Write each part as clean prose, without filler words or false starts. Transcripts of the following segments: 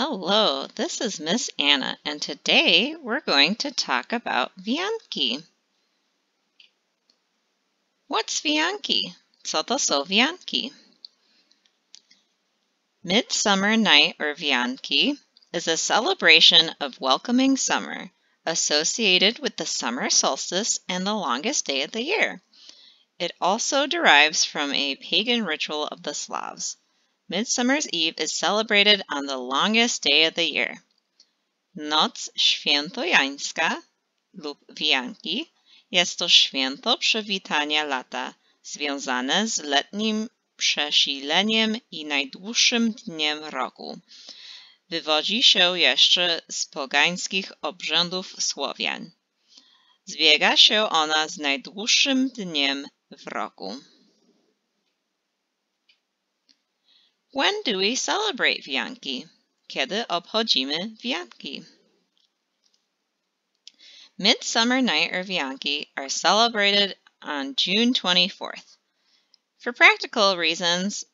Hello, this is Miss Anna, and today we're going to talk about Wianki. What's Wianki? Co to są Wianki? Midsummer Night, or Wianki, is a celebration of welcoming summer, associated with the summer solstice and the longest day of the year. It also derives from a pagan ritual of the Slavs. Midsummer's Eve is celebrated on the longest day of the year. Noc świętojańska lub Wianki jest to święto przywitania lata, związane z letnim przesileniem i najdłuższym dniem roku. Wywodzi się jeszcze z pogańskich obrzędów Słowian. Zbiega się ona z najdłuższym dniem w roku. When do we celebrate Wianki? Kiedy obchodzimy Wianki? Midsummer Night or Wianki are celebrated on June 24th. For practical reasons,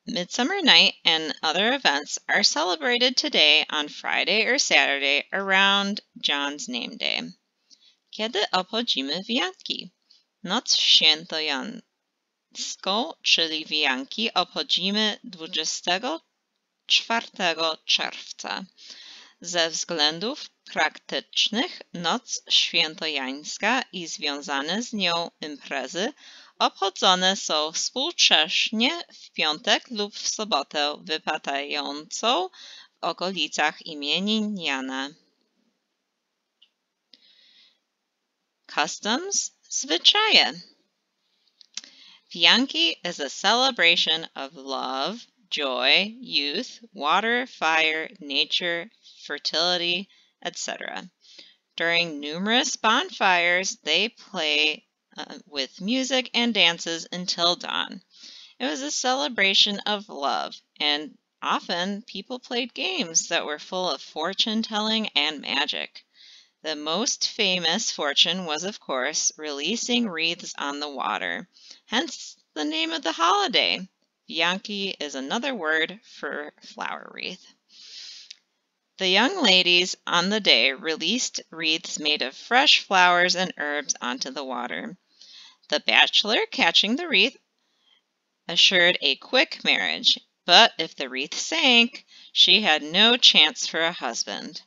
Midsummer Night and other events are celebrated today on Friday or Saturday around John's name day. Kiedy obchodzimy Wianki? Noc świętojańską, czyli Wianki, obchodzimy 24 czerwca. Ze względów praktycznych noc świętojańska i związane z nią imprezy obchodzone są współcześnie w piątek lub w sobotę wypadającą w okolicach imienin Jana. Customs, zwyczaje. Wianki is a celebration of love, joy, youth, water, fire, nature, fertility, etc. During numerous bonfires, they play with music and dances until dawn. It was a celebration of love, and often people played games that were full of fortune-telling and magic. The most famous fortune was, of course, releasing wreaths on the water, hence the name of the holiday. Wianki is another word for flower wreath. The young ladies on the day released wreaths made of fresh flowers and herbs onto the water. The bachelor catching the wreath assured a quick marriage, but if the wreath sank, she had no chance for a husband.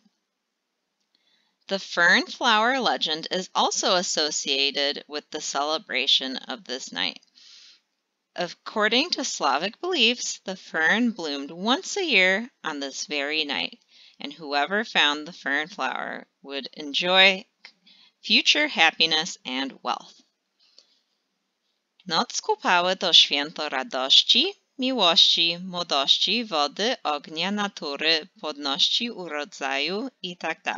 The fern flower legend is also associated with the celebration of this night. According to Slavic beliefs, the fern bloomed once a year on this very night, and whoever found the fern flower would enjoy future happiness and wealth. Noc kupały to święto radości, miłości, młodości, wody, ognia, natury, płodności, urodzaju itd.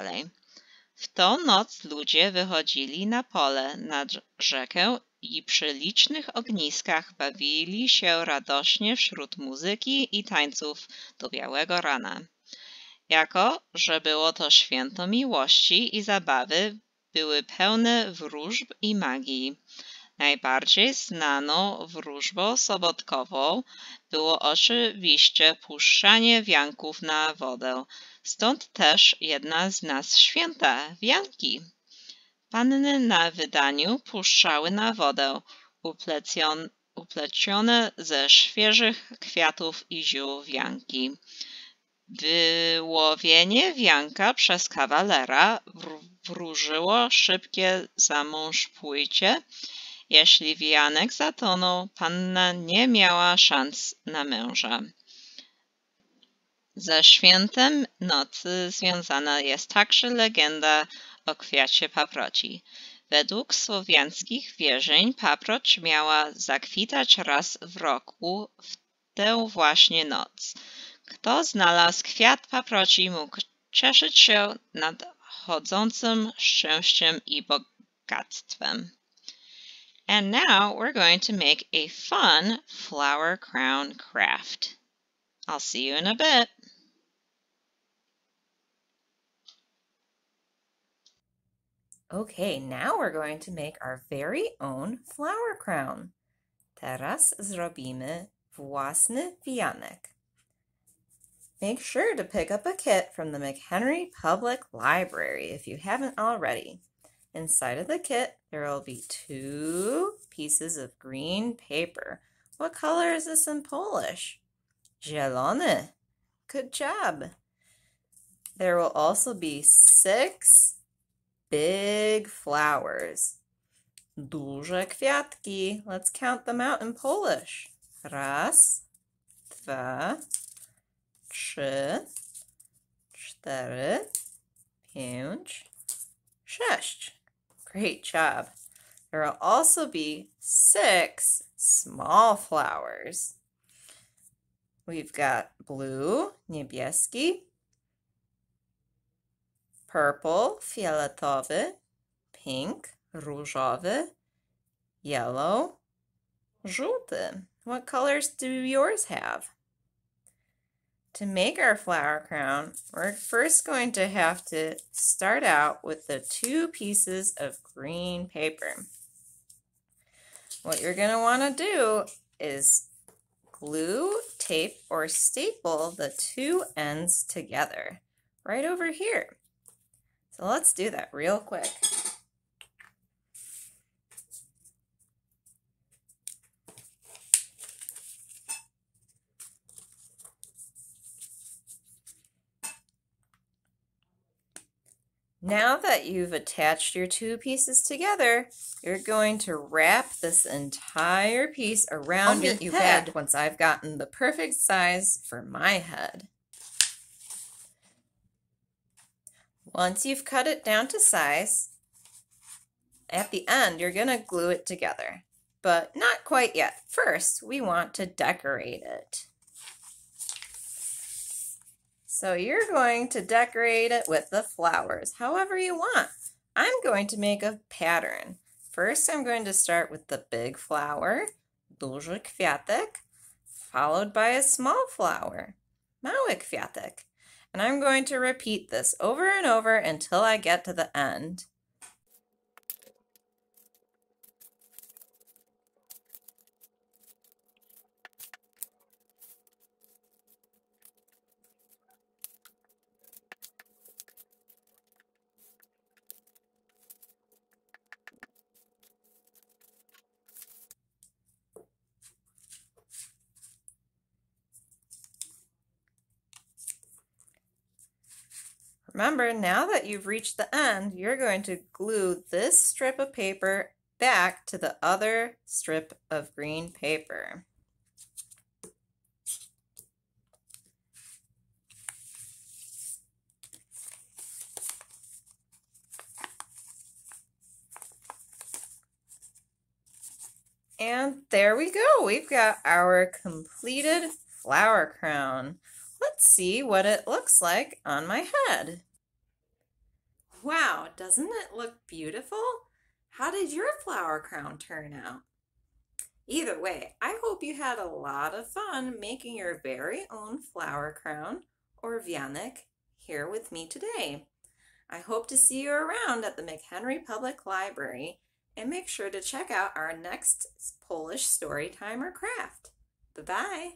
W tą noc ludzie wychodzili na pole, nad rzekę i przy licznych ogniskach bawili się radośnie wśród muzyki i tańców do białego rana. Jako że było to święto miłości i zabawy, były pełne wróżb i magii. Najbardziej znaną wróżbą sobotkową było oczywiście puszczanie wianków na wodę, stąd też jedna z nazw święta – Wianki. Panny na wydaniu puszczały na wodę uplecione ze świeżych kwiatów i ziół wianki. Wyłowienie wianka przez kawalera wróżyło szybkie zamążpójście. Jeśli wianek zatonął, panna nie miała szans na męża. Ze świętem nocy związana jest także legenda o kwiacie paproci. Według słowiańskich wierzeń paproć miała zakwitać raz w roku w tę właśnie noc. Kto znalazł kwiat paproci, mógł cieszyć się nadchodzącym szczęściem i bogactwem. And now we're going to make a fun flower crown craft. I'll see you in a bit. Okay, now we're going to make our very own flower crown. Teraz zrobimy własny wianek. Make sure to pick up a kit from the McHenry Public Library if you haven't already. Inside of the kit, there will be 2 pieces of green paper. What color is this in Polish? Zielony. Good job. There will also be 6 big flowers. Duże kwiatki. Let's count them out in Polish. Raz, dwa, 3, 4, 5, 6. Great job. There will also be 6 small flowers. We've got blue, niebieski, purple, fioletowy, pink, różowy, yellow, żółty. What colors do yours have? To make our flower crown, we're first going to have to start out with the 2 pieces of green paper. What you're going to want to do is glue, tape, or staple the 2 ends together right over here. So let's do that real quick. Now that you've attached your 2 pieces together, you're going to wrap this entire piece around your head once I've gotten the perfect size for my head. Once you've cut it down to size, at the end you're going to glue it together, but not quite yet. First, we want to decorate it. So you're going to decorate it with the flowers, however you want. I'm going to make a pattern. First, I'm going to start with the big flower, duży kwiatek, followed by a small flower, mały kwiatek. And I'm going to repeat this over and over until I get to the end. Remember, now that you've reached the end, you're going to glue this strip of paper back to the other strip of green paper. And there we go. We've got our completed flower crown. Let's see what it looks like on my head. Wow, doesn't it look beautiful? How did your flower crown turn out? Either way, I hope you had a lot of fun making your very own flower crown or wianek here with me today. I hope to see you around at the McHenry Public Library, and make sure to check out our next Polish story time or craft. Bye-bye.